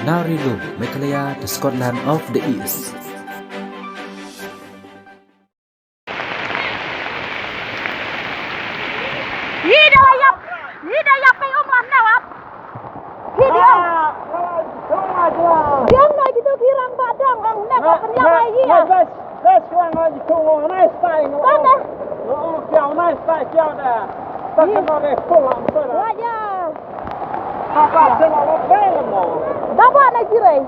Narilu, Meghalaya, the Scotland of the East. Hidayah pengumlah nawab. Hidayah. Yang nak kita kirang badang ang nak kenyang lagi ya. Let's go on the tongue on nice thing. Mana? Oh, yeah, nice thing, yeah. That's another full on foot. Wajah. Apa sila lo pele mo? Dapat nak jirai.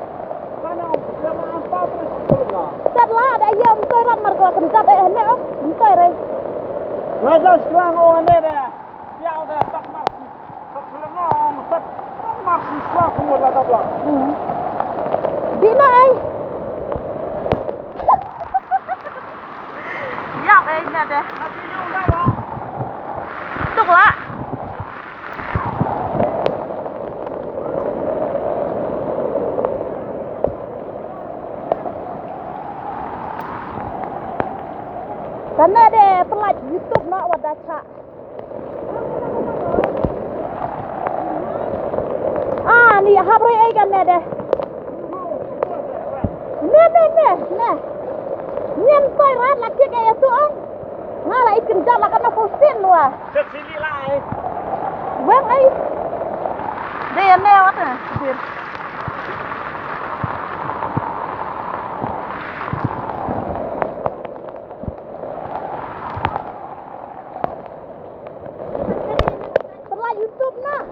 Ano, sama ang pabre sa Setelah ada yang toilet marga kencat nak toilet. Let's go on there. Yeah, that tak masih. Tak pelengong, tak masih swak mo la tabla. Di mana? Ya, kayaknya deh. Tuk lah. Karena ada pelat YouTube nak wadah cak. Ni habre ai kan ada. Nah. Nyen toy rat laki kaya tu ang. Ngala ikin jala kana fosin wa. Sili lai. Wang ai. Dia ne wat na. Pelat YouTube nak.